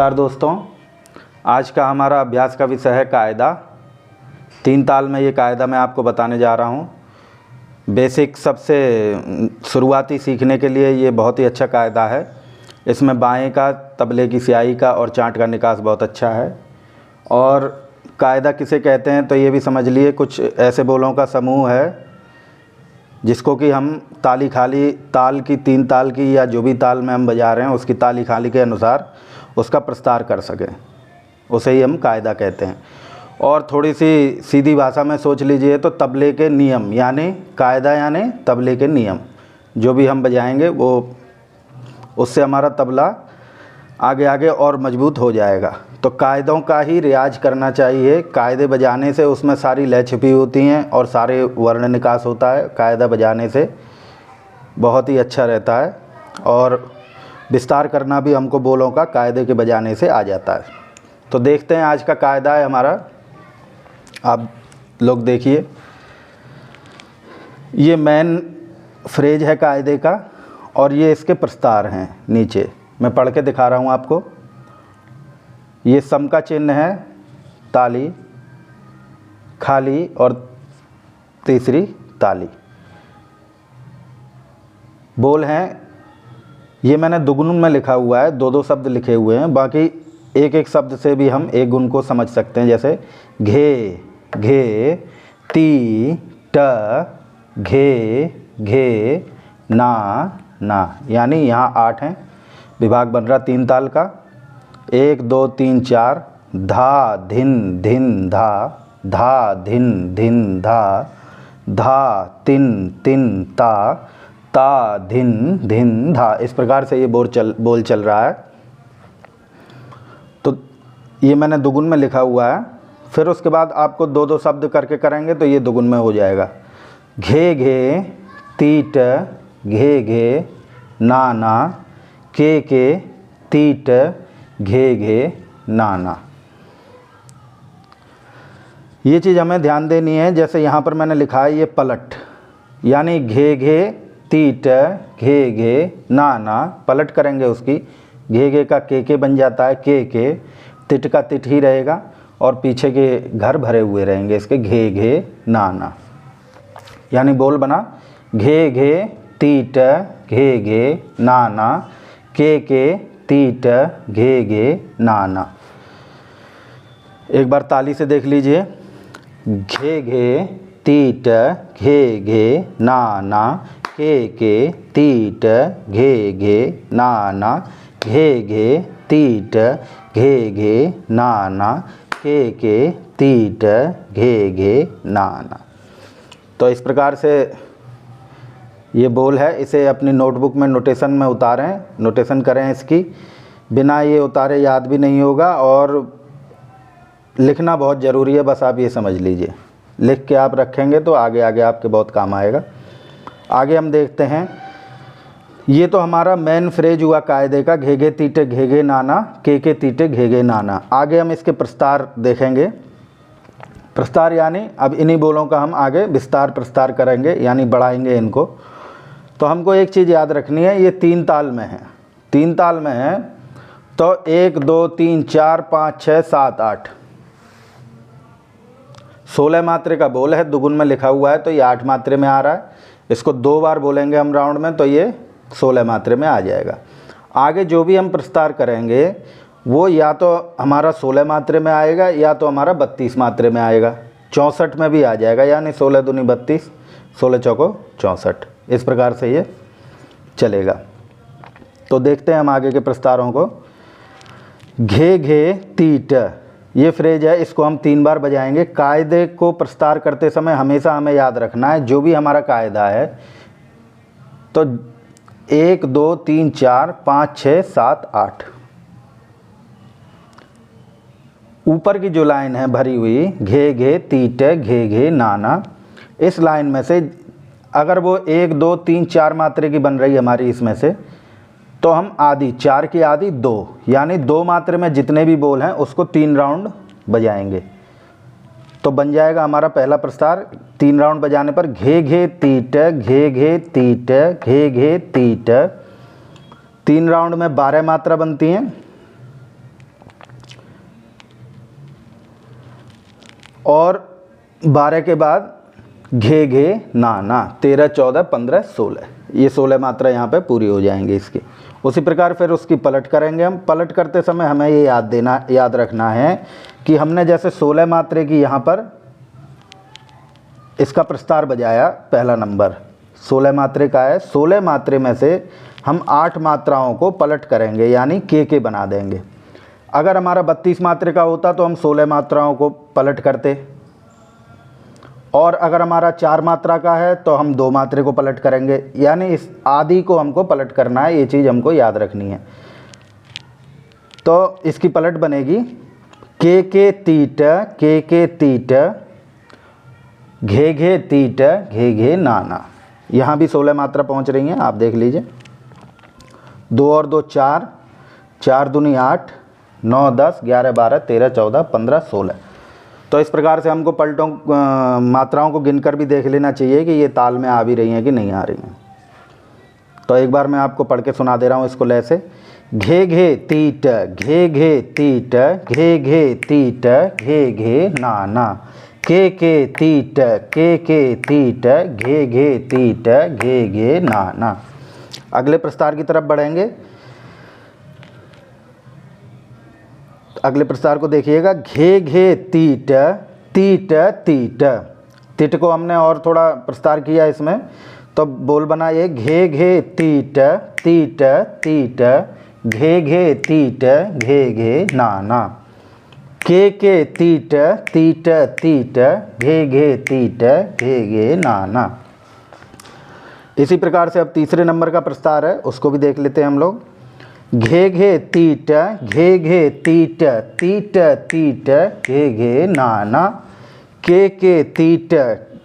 नमस्कार दोस्तों, आज का हमारा अभ्यास का विषय है कायदा। 3 ताल में ये कायदा मैं आपको बताने जा रहा हूँ। बेसिक सबसे शुरुआती सीखने के लिए ये बहुत ही अच्छा कायदा है। इसमें बाएं का, तबले की स्याही का और चांट का निकास बहुत अच्छा है। और कायदा किसे कहते हैं तो ये भी समझ लिए, कुछ ऐसे बोलों का समूह है जिसको कि हम ताली खाली ताल की 3 ताल की या जो भी ताल में हम बजा रहे हैं उसकी ताली खाली के अनुसार उसका प्रस्तार कर सकें, उसे ही हम कायदा कहते हैं। और थोड़ी सी सीधी भाषा में सोच लीजिए तो तबले के नियम, यानी कायदा यानी तबले के नियम जो भी हम बजाएंगे वो उससे हमारा तबला आगे आगे और मजबूत हो जाएगा। तो कायदों का ही रियाज करना चाहिए। कायदे बजाने से उसमें सारी लय छिपी होती हैं और सारे वर्ण निकास होता है। कायदा बजाने से बहुत ही अच्छा रहता है और विस्तार करना भी हमको बोलों का कायदे के बजाने से आ जाता है। तो देखते हैं आज का कायदा है हमारा। आप लोग देखिए, ये मेन फ्रेज है कायदे का और ये इसके प्रस्तार हैं। नीचे मैं पढ़ के दिखा रहा हूँ आपको। ये सम का चिन्ह है, ताली खाली और तीसरी ताली। बोल हैं, ये मैंने दुगुन में लिखा हुआ है, 2-2 शब्द लिखे हुए हैं। बाकी एक एक शब्द से भी हम एक गुण को समझ सकते हैं। जैसे घे घे, ती ट, घे घे, ना ना, यानी यहाँ 8 हैं। विभाग बन रहा 3 ताल का। 1 2 3 4, धा धिन धिन धा, धा धिन धिन धा, धा तिन तिन ता, ता धिन धिन धा। इस प्रकार से ये बोल चल रहा है। तो ये मैंने दुगुन में लिखा हुआ है। फिर उसके बाद आपको 2-2 शब्द करके करेंगे तो ये दुगुन में हो जाएगा। घे घे, तीट घे घे, ना ना, के तीट घे घे, ना ना। ये चीज़ हमें ध्यान देनी है। जैसे यहाँ पर मैंने लिखा है ये पलट, यानी घे घे, तीट घे घे, ना ना, पलट करेंगे उसकी। घे घे का के बन जाता है के, तिट का तिट ही रहेगा और पीछे के घर भरे हुए रहेंगे इसके, घे घे ना ना। यानी बोल बना घे घे, तीट घे घे, ना ना, के तीट घे घे, ना ना। एक बार ताली से देख लीजिए। घे घे, तीट घे घे, ना ना, के तीट घे घे, ना ना, घे घे, तीट घे घे, ना ना, के तीट घे घे, ना ना। तो इस प्रकार से ये बोल है। इसे अपनी नोटबुक में नोटेशन में उतारें, नोटेशन करें इसकी। बिना ये उतारे याद भी नहीं होगा और लिखना बहुत ज़रूरी है, बस आप ये समझ लीजिए। लिख के आप रखेंगे तो आगे आगे आपके बहुत काम आएगा। आगे हम देखते हैं। ये तो हमारा मेन फ्रेज हुआ कायदे का, घे घे तीटे घे घे नाना, के तीटे घे घे नाना। आगे हम इसके प्रस्तार देखेंगे। प्रस्तार यानी अब इन्हीं बोलों का हम आगे विस्तार प्रस्तार करेंगे, यानी बढ़ाएंगे इनको। तो हमको एक चीज़ याद रखनी है, ये 3 ताल में है। 3 ताल में है तो 1 2 3 4 5 6 7 8 16 मात्रे का बोल है। दुगुन में लिखा हुआ है तो ये 8 मात्रे में आ रहा है। इसको 2 बार बोलेंगे हम राउंड में तो ये 16 मात्रे में आ जाएगा। आगे जो भी हम प्रस्तार करेंगे वो या तो हमारा 16 मात्रे में आएगा या तो हमारा 32 मात्रे में आएगा। 64 में भी आ जाएगा, यानी 16 दूनी 32, 16 चौको 64। इस प्रकार से ये चलेगा। तो देखते हैं हम आगे के प्रस्तारों को। घे घे तीट, ये फ्रेज है, इसको हम 3 बार बजाएंगे। कायदे को प्रस्तार करते समय हमेशा हमें याद रखना है जो भी हमारा कायदा है तो 1 2 3 4 5 6 7 8 ऊपर की जो लाइन है भरी हुई, घे घे तीट घे घे नाना, इस लाइन में से अगर वो 1 2 3 4 मात्रे की बन रही है हमारी इसमें से, तो हम आधी 4 की आधी 2, यानी 2 मात्रे में जितने भी बोल हैं उसको 3 राउंड बजाएंगे। तो बन जाएगा हमारा पहला प्रस्तार। 3 राउंड बजाने पर घे घे तीट घे घे तीट घे घे तीट। 3 राउंड में 12 मात्रा बनती हैं। और 12 के बाद घे घे ना ना, 13 14 15 16, ये 16 मात्रा यहाँ पे पूरी हो जाएंगी इसकी। उसी प्रकार फिर उसकी पलट करेंगे हम। पलट करते समय हमें ये याद रखना है कि हमने जैसे 16 मात्रे की यहाँ पर इसका प्रस्तार बजाया, पहला नंबर 16 मात्रे का है, 16 मात्रे में से हम 8 मात्राओं को पलट करेंगे, यानी के बना देंगे। अगर हमारा 32 मात्रे का होता तो हम 16 मात्राओं को पलट करते, और अगर हमारा 4 मात्रा का है तो हम 2 मात्रे को पलट करेंगे, यानी इस आदि को हमको पलट करना है, ये चीज़ हमको याद रखनी है। तो इसकी पलट बनेगी के तीट, के तीट, घे तीट, घे नाना। यहाँ भी 16 मात्रा पहुँच रही हैं, आप देख लीजिए। 2 और 2 4, 4 दूनी 8, 9 10 11 12 13 14 15 16। तो इस प्रकार से हमको पलटों मात्राओं को गिनकर भी देख लेना चाहिए कि ये ताल में आ भी रही हैं कि नहीं आ रही हैं। तो एक बार मैं आपको पढ़ के सुना दे रहा हूँ इसको लय से। घे तीट, घे तीट, घे तीट, घे नाना, के तीट, के तीट, घे तीट, घे नाना। अगले प्रस्तार की तरफ बढ़ेंगे। अगले प्रस्तार को देखिएगा। घे तीट, तीट तीट, तीट को हमने और थोड़ा प्रस्तार किया इसमें, तो बोल बना ये घे तीट, तीट तीट, घे तीट, घे नाना, के तीट, तीट तीट, घे तीट, घे नाना। इसी प्रकार से अब तीसरे नंबर का प्रस्तार है, उसको भी देख लेते हैं हम लोग। घे तीट, घे तीट, तीट तीट, घे नाना, के तीट,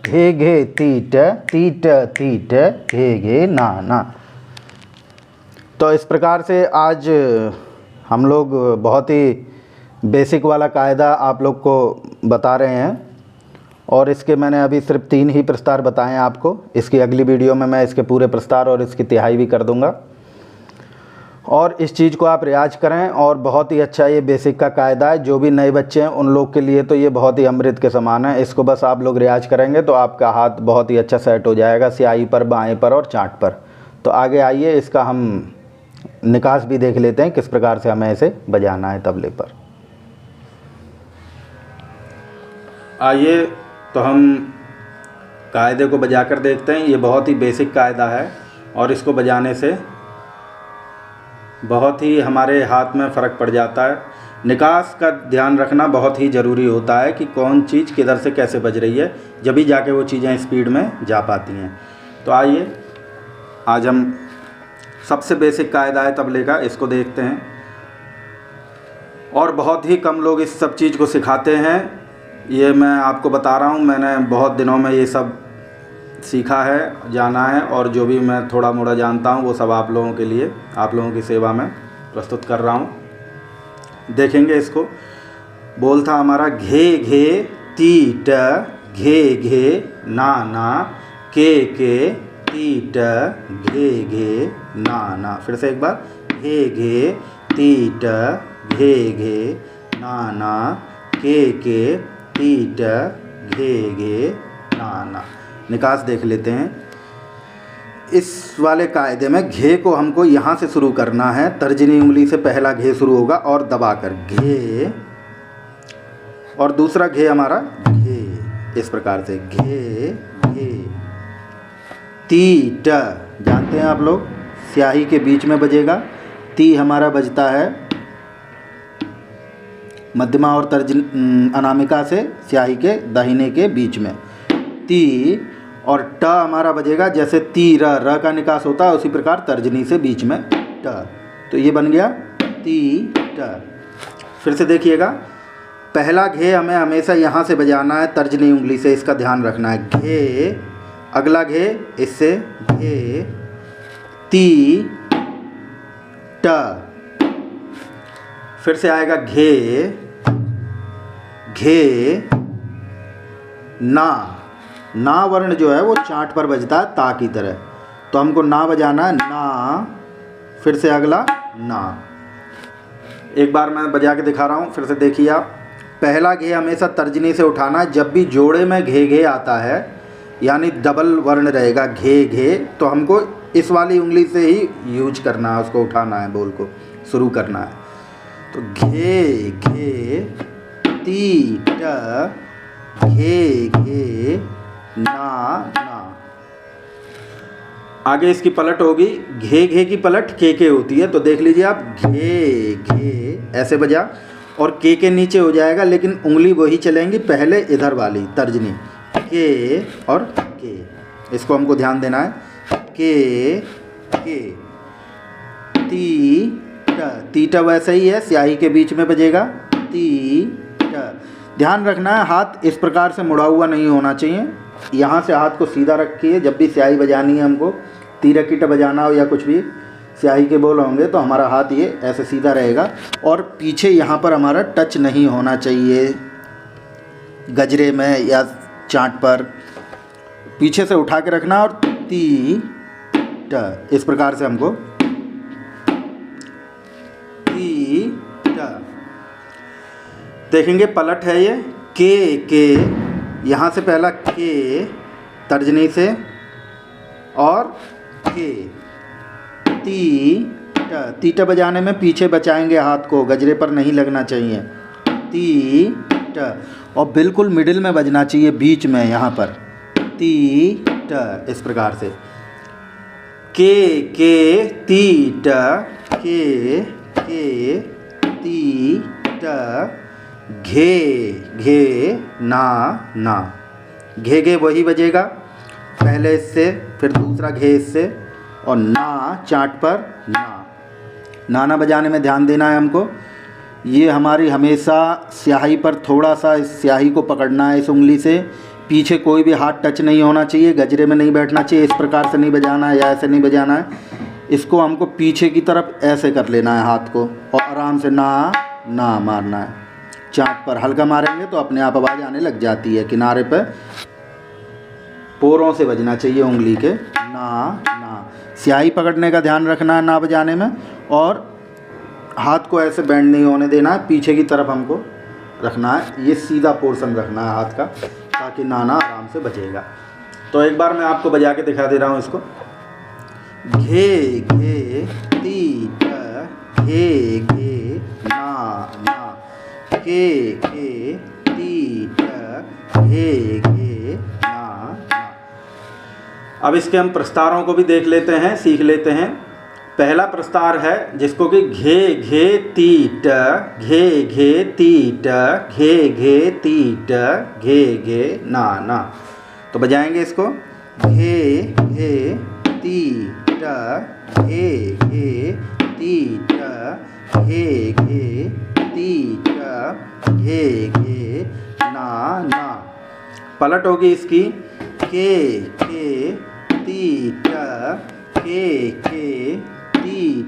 घे तीट, तीट तीट, घे नाना। तो इस प्रकार से आज हम लोग बहुत ही बेसिक वाला कायदा आप लोग को बता रहे हैं, और इसके मैंने अभी सिर्फ 3 ही प्रस्तार बताए हैं आपको। इसकी अगली वीडियो में मैं इसके पूरे प्रस्तार और इसकी तिहाई भी कर दूंगा। और इस चीज़ को आप रियाज करें, और बहुत ही अच्छा ये बेसिक का कायदा है। जो भी नए बच्चे हैं उन लोग के लिए तो ये बहुत ही अमृत के समान है। इसको बस आप लोग रियाज करेंगे तो आपका हाथ बहुत ही अच्छा सेट हो जाएगा, स्याही पर, बाएं पर और चार्ट पर। तो आगे आइए, इसका हम निकास भी देख लेते हैं, किस प्रकार से हमें इसे बजाना है तबले पर। आइए तो हम कायदे को बजा कर देखते हैं। ये बहुत ही बेसिक कायदा है, और इसको बजाने से बहुत ही हमारे हाथ में फ़र्क पड़ जाता है। निकास का ध्यान रखना बहुत ही ज़रूरी होता है कि कौन चीज़ किधर से कैसे बज रही है, जब भी जाके वो चीज़ें स्पीड में जा पाती हैं। तो आइए आज हम सबसे बेसिक कायदा है तबले का, इसको देखते हैं। और बहुत ही कम लोग इस सब चीज़ को सिखाते हैं, ये मैं आपको बता रहा हूँ। मैंने बहुत दिनों में ये सब सीखा है, जाना है, और जो भी मैं थोड़ा मोड़ा जानता हूँ वो सब आप लोगों के लिए, आप लोगों की सेवा में प्रस्तुत कर रहा हूँ। देखेंगे इसको। बोल था हमारा घे तीट, घे नाना, के तीट, घे नाना। फिर से एक बार। घे तीट, घे नाना, के तीट, घे नाना। निकास देख लेते हैं। इस वाले कायदे में घे को हमको यहाँ से शुरू करना है, तर्जनी उंगली से पहला घे शुरू होगा और दबाकर घे, और दूसरा घे हमारा घे, इस प्रकार से घे घे। तीट जानते हैं आप लोग, स्याही के बीच में बजेगा। ती हमारा बजता है मध्यमा और अनामिका से स्याही के दाहिने के बीच में, ती। और ट हमारा बजेगा जैसे ती र का निकास होता है, उसी प्रकार तर्जनी से बीच में ट। तो ये बन गया ती ट। फिर से देखिएगा, पहला घे हमें हमेशा यहाँ से बजाना है, तर्जनी उंगली से, इसका ध्यान रखना है। घे, अगला घे इससे घे, ती ट। फिर से आएगा घे घे ना। ना वर्ण जो है वो चार्ट पर बजता है ता की तरह, तो हमको ना बजाना है, ना। फिर से अगला ना। एक बार मैं बजा के दिखा रहा हूँ, फिर से देखिए आप। पहला घे हमेशा तर्जनी से उठाना है। जब भी जोड़े में घे घे आता है यानी डबल वर्ण रहेगा घे घे, तो हमको इस वाली उंगली से ही यूज करना है, उसको उठाना है, बोल को शुरू करना है। तो घे घे ती ट घे घे ना ना। आगे इसकी पलट होगी, घे घे की पलट के होती है। तो देख लीजिए आप, घे घे ऐसे बजा और के नीचे हो जाएगा, लेकिन उंगली वही चलेंगी पहले इधर वाली तर्जनी, के और के। इसको हमको ध्यान देना है। के तीटा वैसे ही है, स्याही के बीच में बजेगा तीटा। ध्यान रखना है हाथ इस प्रकार से मुड़ा हुआ नहीं होना चाहिए। यहाँ से हाथ को सीधा रखिए। जब भी स्याही बजानी है हमको, तीरक कीट बजाना हो या कुछ भी स्याही के बोल होंगे, तो हमारा हाथ ये ऐसे सीधा रहेगा और पीछे यहाँ पर हमारा टच नहीं होना चाहिए गजरे में या चाट पर। पीछे से उठा के रखना और ती ट इस प्रकार से हमको ती ट। देखेंगे पलट है ये के यहाँ से पहला के तर्जनी से और के तीटा बजाने में पीछे बचाएंगे हाथ को, गजरे पर नहीं लगना चाहिए। तीटा और बिल्कुल मिडिल में बजना चाहिए, बीच में यहाँ पर तीटा इस प्रकार से। के तीटा के तीटा घे घे ना ना। घे घे वही बजेगा पहले इससे, फिर दूसरा घे इससे, और ना चाट पर ना बजाने में ध्यान देना है हमको। ये हमारी हमेशा स्याही पर थोड़ा सा इस स्याही को पकड़ना है इस उंगली से। पीछे कोई भी हाथ टच नहीं होना चाहिए, गजरे में नहीं बैठना चाहिए, इस प्रकार से नहीं बजाना है या ऐसे नहीं बजाना है। इसको हमको पीछे की तरफ ऐसे कर लेना है हाथ को, और आराम से ना मारना है। चाट पर हल्का मारेंगे तो अपने आप आवाज़ आने लग जाती है। किनारे पे पोरों से बजना चाहिए उंगली के। ना स्याही पकड़ने का ध्यान रखना है ना बजाने में, और हाथ को ऐसे बेंड नहीं होने देना है, पीछे की तरफ हमको रखना है। ये सीधा पोर्शन रखना है हाथ का, ताकि नाना आराम से बजेगा। तो एक बार मैं आपको बजा के दिखा दे रहा हूँ इसको। घे घे ती ट घे घे ना के ती ट घे घे ना। अब इसके हम प्रस्तारों को भी देख लेते हैं, सीख लेते हैं। पहला प्रस्तार है जिसको कि घे घे ती ट घे घे ती ट घे घे ती ट घे घे ना। तो बजाएंगे इसको। घे घे ती ट घे घे ती ट घे घे ती ट घे घे ना। पलट होगी इसकी। के ती ट के ती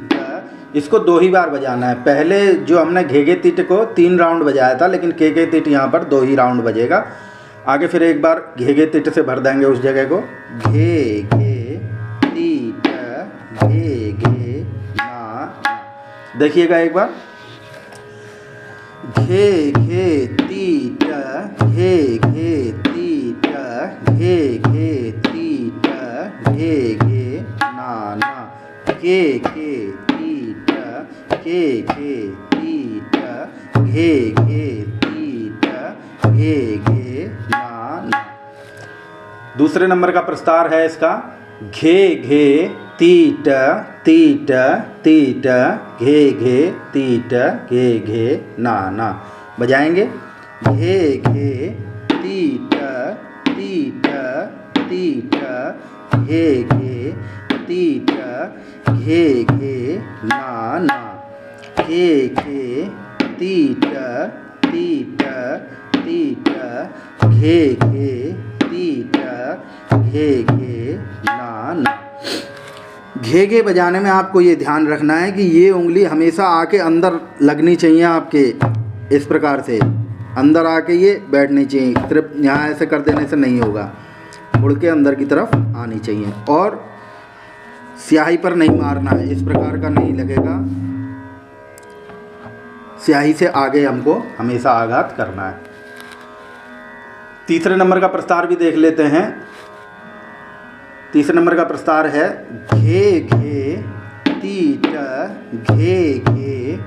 ट। इसको 2 ही बार बजाना है। पहले जो हमने घे तीट को 3 राउंड बजाया था, लेकिन के तीट यहाँ पर 2 ही राउंड बजेगा। आगे फिर एक बार घे तीट से भर देंगे उस जगह को। घे घे ती ट घे घे ना। देखिएगा एक बार। घे घे ती ट घे घे ती ट घे घे ती ट घे घे ना। के ती ट के ती ट घे घे ती ट घे घे ना। दूसरे नंबर का प्रस्तार है इसका। घे घे ती ट घे घे ती ट घे घे ना। बजाएंगे। घे घे ती ट घे घे ती ट घे घे ना। घे घे ती ट घे घे ती ट घे घे ना। घे घे बजाने में आपको ये ध्यान रखना है कि ये उंगली हमेशा आके अंदर लगनी चाहिए आपके, इस प्रकार से अंदर आके ये बैठनी चाहिए। सिर्फ यहाँ ऐसे कर देने से नहीं होगा, मुड़ के अंदर की तरफ आनी चाहिए। और स्याही पर नहीं मारना है, इस प्रकार का नहीं लगेगा। स्याही से आगे हमको हमेशा आघात करना है। तीसरे नंबर का प्रस्तार भी देख लेते हैं। तीसरे नंबर का प्रस्तार है घे घे तीट घे घे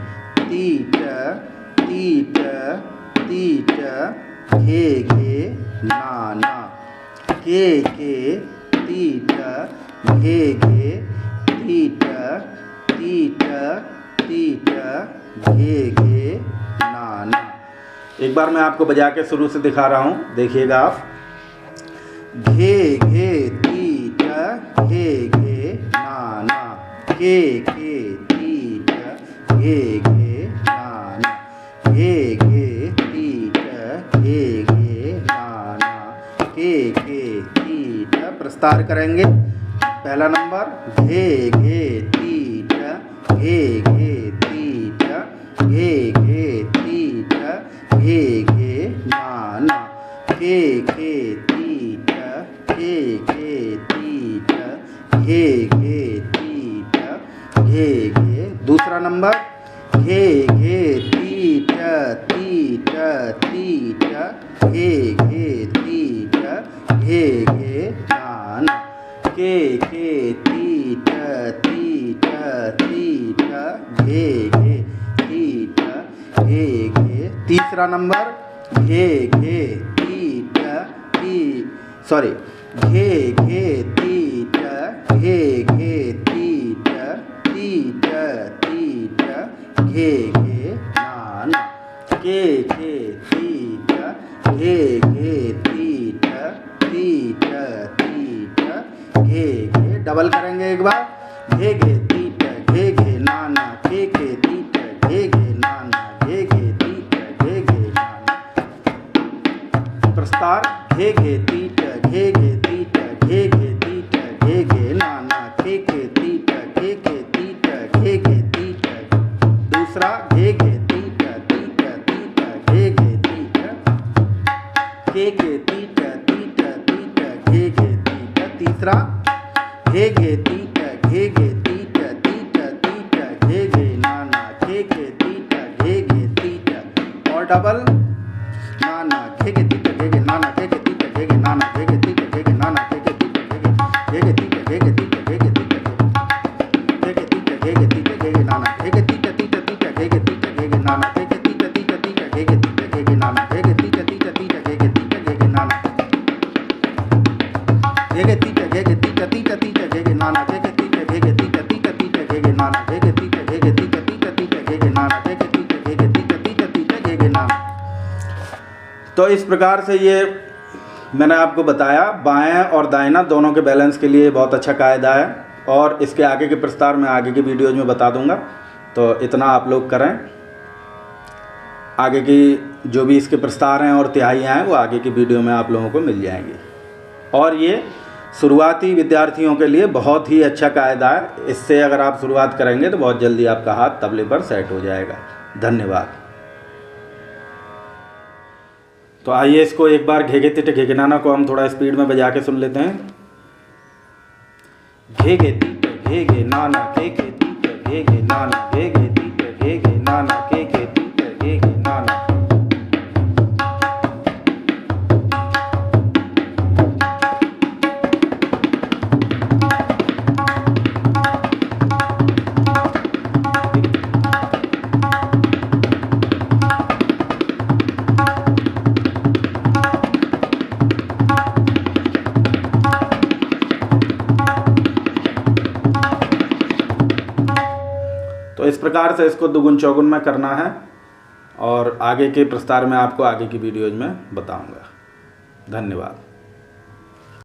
तीट तीट तीट घे घे नाना घे घे तीट घे घे तीट तीट तीट घे घे नाना। एक बार मैं आपको बजा के शुरू से दिखा रहा हूँ, देखिएगा आप। घे घे तीट घे घे नाना घे घे तीट घे घे नाना घे घे तीट घे घे नाना घे घे तीट। प्रस्तार करेंगे। पहला नंबर घे घे तीट घे घे तीट घे घे तीट घे घे नाना घे घे तीट घे घे तीट घे घे तीट घे घे। दूसरा नंबर घे घे तीट तीट तीट घे घे तीट घे घे नाना घे घे तीट तीट तीट घे घे तीट घे घे। तीसरा नंबर घे घे तीट घे घे तीट घे घे तीट तीट तीट घे घे नाना घे घे तीट घे घे तीट तीट तीट घे घे। डबल करेंगे एक बार। घे घे तीट घे घे नाना घे घे तीट घे घे नाना घे घे तीट घे घे नाना। प्रस्तार घे घे तीट घे घे तीट घे घे तीट घे घे नाना घे घे तीट घे घे तीट घे घे तीट। दूसरा घे घे तीट तीट तीट घे घे तीट घे घे तीट तीट तीट घे घे तीट। तीसरा घे घे तीट घे घे तीट तीट तीट घे घे नाना घे घे तीट घे घे तीट। और डबल नाना घे घे तीट घे घे नाना घे घे तीट घे घे नाना घे घे तीट घे घे नाना घे घे तीट घे घे तीट घे घे तीट घे घे तीट घे घे तीट घे घे तीट घे घे नाना घे घे तीट तीट तीट घे घे तीट घे घे नाना घे घे तीट तीट तीट घे घे तीट घे घे नाना घे घे तीट तीट तीट घे घे तीट घे घे नाना घे घे तीट घे घे तीट तीट तीट घे घे नाना घे घे तीट घे घे तीट तीट तीट घे घे नाना घे घे तीट घे घे तीट तीट तीट घे घे नाना घे घे तीट घे घे तीट तीट तीट घे घे नाना। तो इस प्रकार से ये मैंने आपको बताया, बाएं और दाहिना दोनों के बैलेंस के लिए बहुत अच्छा कायदा है। और इसके आगे के प्रस्तार मैं आगे की वीडियोज में बता दूंगा, तो इतना आप लोग करें। आगे की जो भी इसके प्रस्तार हैं और तिहाइयाँ हैं वो आगे की वीडियो में आप लोगों को मिल जाएंगी। और ये शुरुआती विद्यार्थियों के लिए बहुत ही अच्छा कायदा है। इससे अगर आप शुरुआत करेंगे तो बहुत जल्दी आपका हाथ तबले पर सेट हो जाएगा। धन्यवाद। तो आइए इसको एक बार घे घे तीट घे घे नाना को हम थोड़ा स्पीड में बजा के सुन लेते हैं। घे घे तीट घे घे नाना घे घे तीट घे घे नाना घे घे तीट घे घे नाना घे घे तीट घे घे नाना। तो इस प्रकार से इसको दुगुन चौगुन में करना है और आगे के प्रस्तार में आपको आगे की वीडियोज में बताऊंगा। धन्यवाद।